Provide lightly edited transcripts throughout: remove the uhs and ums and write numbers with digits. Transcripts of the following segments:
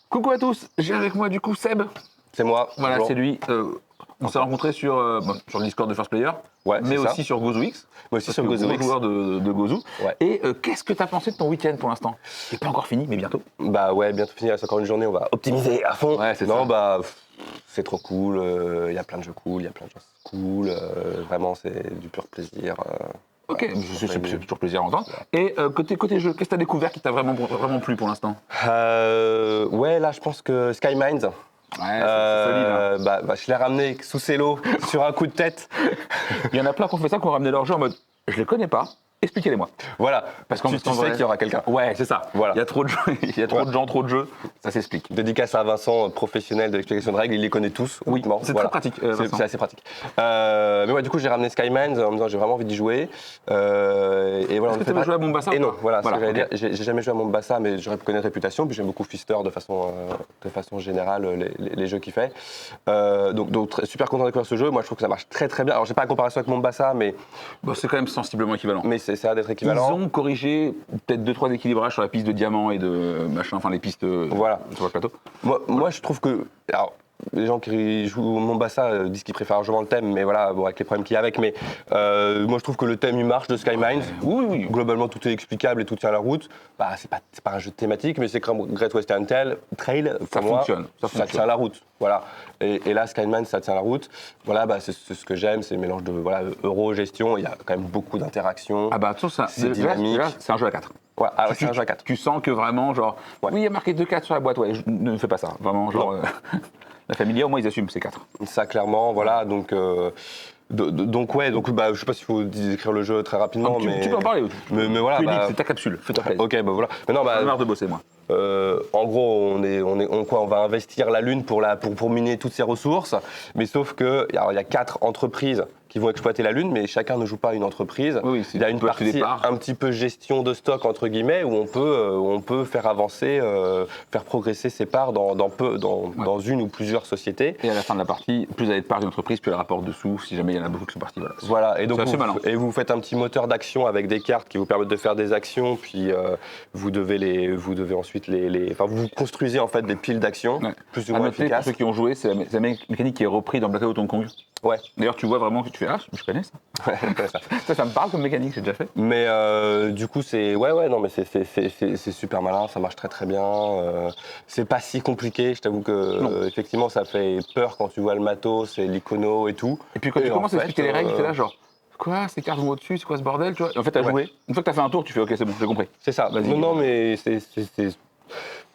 Coucou à tous, j'ai avec moi du coup Seb. C'est moi. Voilà, bonjour. c'est lui. On s'est rencontrés sur le Discord de First Player, Ouais, mais c'est ça. aussi sur GozoX. Moi aussi Parce sur que GozoX. gros joueur de Gozo. Ouais. Et qu'est-ce que t'as pensé de ton week-end pour l'instant? Qui n'est pas encore fini, mais bientôt. Bah ouais, bientôt fini, il reste encore une journée, on va optimiser à fond. Ouais, c'est non, ça. bah c'est trop cool, il y a plein de jeux cool, il y a plein de choses cool, vraiment c'est du pur plaisir. Ok, c'est toujours plaisir à entendre. Et côté jeu, qu'est-ce que t'as découvert qui t'a vraiment plu pour l'instant? Ouais, là je pense que Sky Mines, Ouais, c'est solide. Hein. je l'ai ramené sous ses lots sur un coup de tête. Il y en a plein qui ont fait ça, qui ont ramené leur jeu en mode je les connais pas, expliquez-les-moi. Voilà, Parce qu'en tu sais vrai- qu'il y aura quelqu'un. Ouais, c'est ça. Voilà. Il y a trop de jeux, il y a trop de gens, trop de jeux, ça s'explique. Dédicace à Vincent, professionnel de l'explication de règles, il les connaît tous. Oui, honnêtement. c'est Voilà. très pratique. C'est assez pratique. Mais ouais, du coup, j'ai ramené Sky Mines en me disant j'ai vraiment envie d'y jouer. Et voilà, Est-ce que tu avais joué à Mombasa Et ou non, pas voilà, ce que j'allais ok. dire. J'ai jamais joué à Mombasa, mais je connais de réputation. Puis j'aime beaucoup Fister de façon générale, les jeux qu'il fait. Donc super content de découvrir ce jeu. Moi, je trouve que ça marche très très bien. Alors, j'ai pas la comparaison avec Mombasa, mais Bon, c'est quand même sensiblement équivalent. ça a d'être Ils équivalent. ont corrigé peut-être 2-3 équilibrages sur la piste de diamant et de machin, enfin les pistes Voilà. sur le plateau. Moi, je trouve que. Alors, les gens qui jouent au Mombasa disent qu'ils préfèrent largement le thème, mais voilà, bon, avec les problèmes qu'il y a avec. Mais moi, je trouve que le thème, il marche de Sky Mines. Oui. Globalement, tout est explicable et tout tient la route. Bah, c'est pas un jeu thématique, mais c'est comme Great Western Trail. Ça Pour moi, fonctionne, ça ça tient fonctionne. la route. Voilà. Et là, Sky Mines, ça tient la route. Voilà, bah, c'est ce que j'aime, c'est le mélange de euro, gestion. Il y a quand même beaucoup d'interactions. Ah bah attention, C'est dynamique. c'est un jeu à 4. Ouais, c'est un jeu à 4. Tu sens que vraiment, genre, Ouais. oui, il y a marqué 2-4 sur la boîte, ouais, ne fais pas ça. Vraiment, genre, la familia, au moins, ils assument, c'est 4. Ça, clairement, voilà. Donc ouais, bah, je sais pas s'il faut décrire le jeu très rapidement, mais. Tu peux en parler. Mais voilà, Tu es libre, bah, c'est ta capsule, fais-toi plaisir. Ok, bah voilà. Mais non, J'en ai bah, marre de bosser, moi. en gros, on va investir la Lune pour miner toutes ses ressources. Mais sauf que, alors, il y a 4 entreprises qui vont exploiter la Lune, mais chacun ne joue pas à une entreprise. Oui, Il y a une tu peux acheter des partie parts. un petit peu gestion de stock, entre guillemets, où on peut faire avancer, faire progresser ses parts dans une ou plusieurs sociétés. Et à la fin de la partie, plus elle est de part d'une entreprise, plus elle rapporte dessous, si jamais il y en a beaucoup qui sont partis. Voilà. Voilà, et donc C'est assez malin. vous faites un petit moteur d'action avec des cartes qui vous permettent de faire des actions, puis vous devez ensuite enfin vous construisez en fait des piles d'actions Ouais. plus ou À moins noter, pour efficaces. ceux qui ont joué, c'est la mécanique qui est reprise dans Blackout Hong Kong. Ouais, D'ailleurs, tu vois vraiment que tu fais ah, je connais ça. Ça me parle comme mécanique, j'ai déjà fait. mais du coup c'est non mais c'est super malin, ça marche très très bien. C'est pas si compliqué, je t'avoue que Non. effectivement ça fait peur quand tu vois le matos et l'icono et tout. Et puis quand tu en commences à fait, expliquer les règles, t'es là genre quoi, ces cartes vont au-dessus, c'est quoi ce bordel, tu vois. Et en fait, t'as Ouais. joué. Une fois que t'as fait un tour, tu fais ok, c'est bon, j'ai compris. C'est ça. Vas-y. Non mais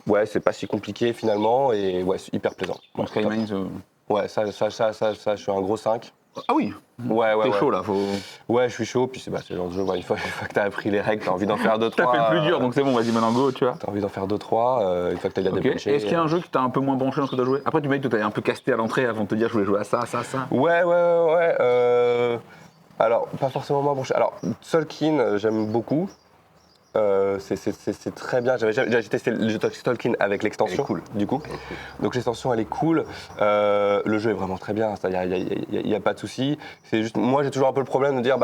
ouais, c'est pas si compliqué finalement et ouais, c'est hyper plaisant. Donc Sky Mines, Ouais, ça, je suis un gros 5. ah oui, Ouais, t'es chaud là, faut. Ouais, je suis chaud, puis c'est le genre de jeu, une fois que t'as appris les règles, t'as envie d'en faire 2-3. T'as fait le plus dur, donc c'est bon, vas-y maintenant go, tu vois. T'as envie d'en faire 2-3, une fois que t'as bien Ok. débranché. Est-ce qu'il y a un jeu qui t'a un peu moins branché dans ce que t'as joué? Après, tu m'as dit que t'avais un peu casté à l'entrée avant de te dire je voulais jouer à ça. Ouais. Alors, pas forcément moi. Alors, Tolkien, j'aime beaucoup. C'est très bien. J'ai testé le jeu Tolkien avec l'extension. Elle est cool. Du coup. Donc l'extension, elle est cool. Le jeu est vraiment très bien. Il n'y a pas de souci. C'est juste, moi, j'ai toujours un peu le problème de dire,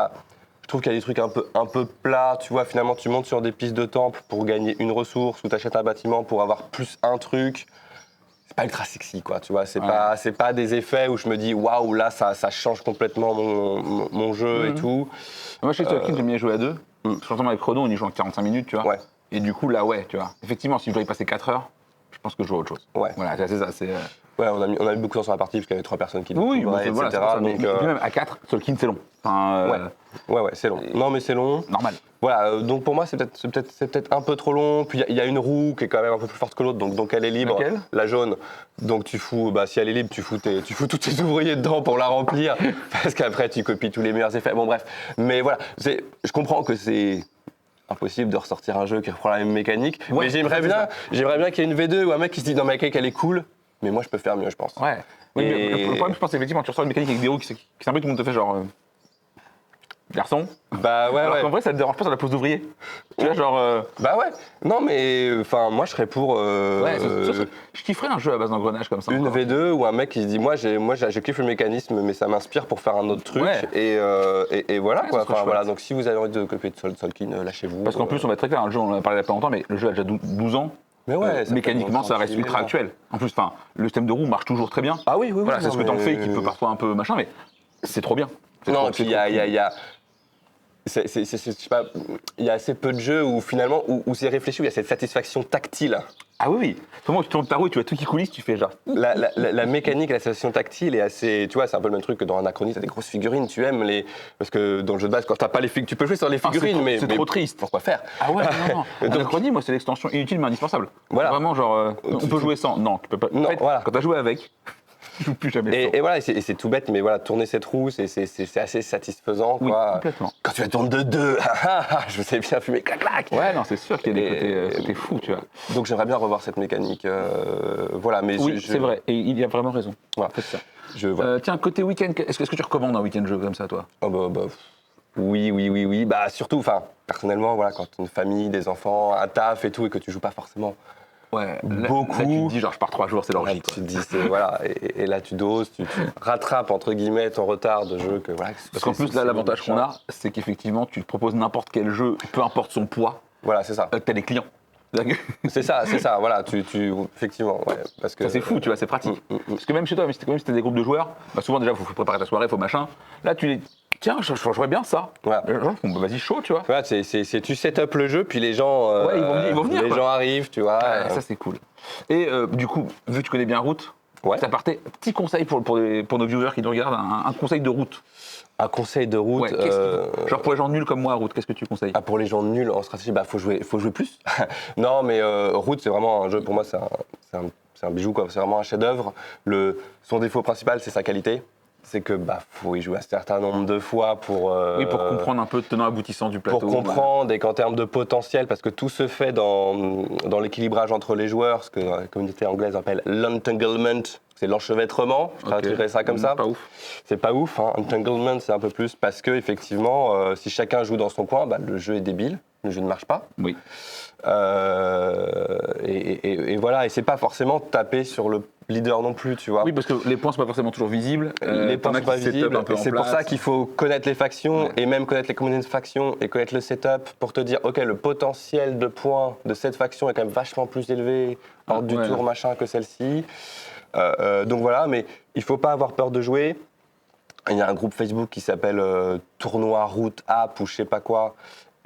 je trouve qu'il y a des trucs un peu plats. Tu vois, finalement, tu montes sur des pistes de temple pour gagner une ressource ou tu achètes un bâtiment pour avoir plus un truc. C'est pas ultra sexy, quoi. Tu vois, c'est pas des effets où je me dis, waouh, là, ça change complètement mon jeu et tout. Moi, chez Tolkien, j'aime bien jouer à deux. Surtout avec Chrono, on y joue en 45 minutes, tu vois. Ouais. Et du coup, là, ouais, tu vois. Effectivement, si je dois y passer 4 heures, je pense que je joue à autre chose. Ouais. Voilà, c'est ça. C'est, Ouais, on a mis beaucoup de temps sur la partie parce qu'il y avait 3 personnes qui Oui, découvraient, bon, voilà, etc. c'est pour ça. Donc, Et puis même à 4, Tolkien, c'est long. Enfin, ouais, c'est long. Non, mais c'est long. normal. Voilà, donc pour moi, c'est peut-être un peu trop long. Puis il y a une roue qui est quand même un peu plus forte que l'autre, donc elle est libre. Laquelle ? La jaune. Donc tu fous, si elle est libre, tu fous tous tes ouvriers dedans pour la remplir, parce qu'après tu copies tous les meilleurs effets. Bon bref, mais voilà, je comprends que c'est impossible de ressortir un jeu qui reprend la même mécanique. Ouais, mais j'aimerais bien qu'il y ait une V2 ou un mec qui se dit dans ma cake elle est cool, mais moi je peux faire mieux, je pense. Ouais. Oui, mais le problème, je pense, c'est effectivement, tu ressors une mécanique avec des roues qui s'imbriquent, tout le monde te fait genre. Garçon. Alors qu'en vrai, ça te dérange pas sur la pose d'ouvrier. Tu vois, genre. Bah ouais. Non, mais enfin, moi je serais pour Je kifferais un jeu à base d'engrenage comme ça. une encore. V2 ou un mec qui se dit je kiffe le mécanisme, mais ça m'inspire pour faire un autre truc. Ouais. Et voilà Ouais, quoi. ça serait Enfin, voilà. chouette. Donc si vous avez envie de copier de Tolkien, lâchez-vous. Parce qu'en plus, on va être très clair, le jeu, on en a parlé il y a pas longtemps, mais le jeu a déjà 12 ans. Mais ouais, mécaniquement, ça reste ultra actuel. En plus, le système de roue marche toujours très bien. Ah oui, Voilà, c'est ce que t'en fais qui peut parfois un peu machin, mais c'est trop bien. Non, et puis il y a je sais pas, il y a assez peu de jeux où finalement, où c'est réfléchi, où il y a cette satisfaction tactile. Ah oui. Comment tu tournes ta roue et tu vois tout qui coulisse, tu fais genre. La mécanique, la sensation tactile est assez. Tu vois, c'est un peu le même truc que dans Anachronie, t'as des grosses figurines, tu aimes les. Parce que dans le jeu de base, quand t'as pas les figurines, tu peux jouer sur les figurines, mais. C'est trop triste. Pourquoi faire? Ah ouais, non. Anachronie, moi, c'est l'extension inutile mais indispensable. Voilà. Vraiment, genre, on peut jouer sans. Non, tu peux pas. Non, en fait, voilà. Quand t'as joué avec, tu joues plus jamais sans. Et voilà, c'est tout bête, mais voilà, tourner cette roue, c'est assez satisfaisant, Oui, quoi. complètement. Quand tu la tournes de deux, je sais bien fumer, clac, clac. Ouais, non, c'est sûr qu'il y a des côtés fous, tu vois. Donc j'aimerais bien revoir cette mécanique. Voilà, mais Oui, c'est vrai, et il y a vraiment raison. Voilà. C'est ça. Voilà. Tiens, côté week-end, est-ce que tu recommandes un week-end jeu comme ça, toi? Oh, oui. Bah surtout, personnellement, voilà, quand tu as une famille, des enfants, un taf et tout, et que tu joues pas forcément Ouais, beaucoup. Là, tu te dis, genre, je pars 3 jours, c'est Là, l'orgie. tu te dis, voilà, et là tu doses, tu rattrapes entre guillemets ton retard de jeu. Parce qu'en plus, là, l'avantage qu'on a, c'est qu'effectivement, tu te proposes n'importe quel jeu, peu importe son poids, Voilà, c'est ça. t'as des clients. C'est ça, voilà, effectivement, ouais, parce que Ça, c'est fou, tu vois, c'est pratique. Parce que même chez toi, même si t'as des groupes de joueurs, souvent déjà, il faut préparer ta soirée, il faut machin. Là, tu les. Tiens, je jouerais bien ça. Voilà. Vas-y, chaud, tu vois. Voilà, tu set up le jeu, puis les gens, ils vont venir, les quoi. gens arrivent, tu vois. Ça, c'est cool. Et du coup, vu que tu connais bien Route, Ouais. ça partait. Petit conseil pour nos viewers qui nous regardent, un conseil de route. Un conseil de route. Ouais, genre pour les gens nuls comme moi à Route, qu'est-ce que tu conseilles? Pour les gens nuls en stratégie, faut jouer plus. Non, mais Route, c'est vraiment un jeu, pour moi, c'est un bijou, quoi. C'est vraiment un chef-d'œuvre. Son défaut principal, c'est sa qualité. C'est que faut y jouer un certain nombre de fois pour. Oui, pour comprendre un peu le tenant aboutissant du plateau. Pour comprendre et qu'en termes de potentiel, parce que tout se fait dans l'équilibrage entre les joueurs, ce que la communauté anglaise appelle l'entanglement, c'est l'enchevêtrement, je traduirais ça comme ça. Pas ouf. C'est pas ouf, hein. Entanglement c'est un peu plus parce que effectivement, si chacun joue dans son coin, le jeu est débile, le jeu ne marche pas. Oui. Et voilà, et c'est pas forcément taper sur le leader non plus, tu vois. Oui, parce que les points sont pas forcément toujours visibles. Les points sont pas visibles, et c'est pour ça qu'il faut connaître les factions, Ouais. et même connaître les communautés de factions, et connaître le setup, pour te dire, ok, le potentiel de points de cette faction est quand même vachement plus élevé hors du tour, machin, que celle-ci. Donc voilà, mais il faut pas avoir peur de jouer. Il y a un groupe Facebook qui s'appelle Tournoi Route App ou je sais pas quoi,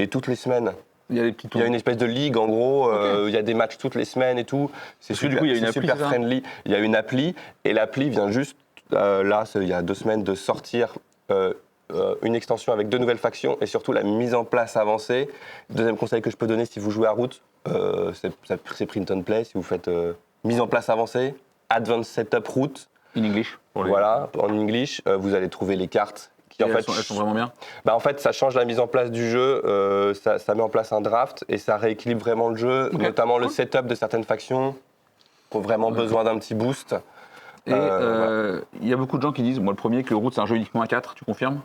et toutes les semaines, Il y a des petits il y a une espèce de ligue en gros, il y a des matchs toutes les semaines et tout. C'est Parce que du coup, il y a une appli, super c'est ça friendly. Il y a une appli et l'appli vient juste, il y a 2 semaines, de sortir une extension avec 2 nouvelles factions et surtout la mise en place avancée. Deuxième conseil que je peux donner si vous jouez à Route, c'est print and play. Si vous faites mise en place avancée, Advanced Setup Route. In English. Voilà, en English, vous allez trouver les cartes. Qui, elles sont vraiment bien. En fait, ça change la mise en place du jeu, ça met en place un draft et ça rééquilibre vraiment le jeu, notamment le setup de certaines factions qui ont vraiment besoin d'un petit boost. Et il y a beaucoup de gens qui disent, moi le premier, que le Route c'est un jeu uniquement à 4, tu confirmes?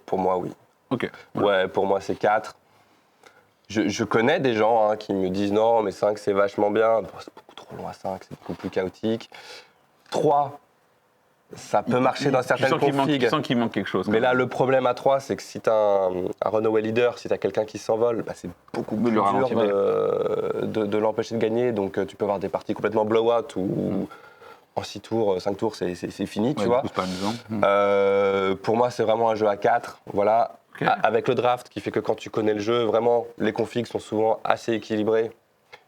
Pour moi, oui. Ok. Ouais, pour moi, c'est 4. Je connais des gens qui me disent non, mais 5 c'est vachement bien. C'est beaucoup trop long à 5, c'est beaucoup plus chaotique. 3, ça peut marcher dans certaines configs. Tu sens qu'il manque quelque chose. Mais là, le problème à 3, c'est que si tu as un runaway leader, si tu as quelqu'un qui s'envole, c'est beaucoup plus dur de l'empêcher de gagner. Donc tu peux avoir des parties complètement blowout ou en 6 tours, 5 tours, c'est fini, tu vois. Pas amusant. Pour moi, c'est vraiment un jeu à 4. Voilà. Okay. Avec le draft qui fait que quand tu connais le jeu, vraiment, les configs sont souvent assez équilibrés.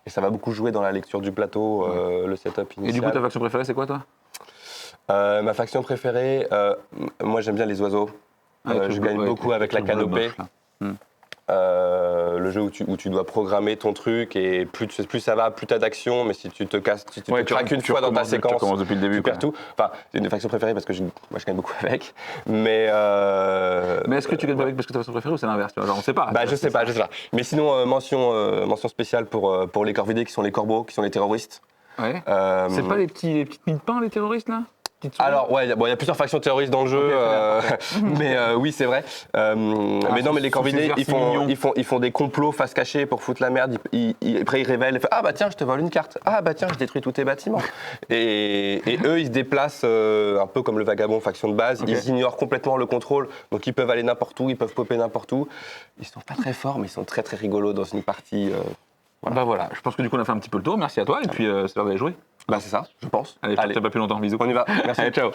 Et ça va beaucoup jouer dans la lecture du plateau, le setup initial. Et du coup, ta faction préférée, c'est quoi, toi? Ma faction préférée, moi j'aime bien les oiseaux. Je gagne beaucoup avec la canopée. Le jeu où tu dois programmer ton truc et plus ça va, plus t'as d'action. Mais si tu te casses, si tu te craques une fois dans ta séquence, tu recommences depuis le début, tu perds tout. Enfin, c'est une des factions préférées parce que moi je gagne beaucoup avec. Mais est-ce que tu gagnes avec parce que ta faction préférée ou c'est l'inverse? Genre, on sait pas. Je sais pas. Mais sinon, mention spéciale pour les corvidés qui sont les corbeaux, qui sont les terroristes. Ouais. C'est pas les petites mines de pain, les terroristes là? Alors ouais, il y a plusieurs factions terroristes dans le jeu, mais oui c'est vrai. Mais non, mais les corvidés ils font des complots face cachée pour foutre la merde. Après ils révèlent, ils font, ah bah tiens je te vole une carte, ah bah tiens je détruis tous tes bâtiments. Et eux ils se déplacent un peu comme le vagabond faction de base. Ils ignorent complètement le contrôle, donc ils peuvent aller n'importe où, ils peuvent popper n'importe où. Ils sont pas très forts, mais ils sont très très rigolos dans une partie. Bah voilà, je pense que du coup on a fait un petit peu le tour. Merci à toi et puis c'est l'heure d'aller jouer. Bah c'est ça, je pense. Allez, je ne pas plus longtemps. Bisous. On y va. Merci. Allez, ciao.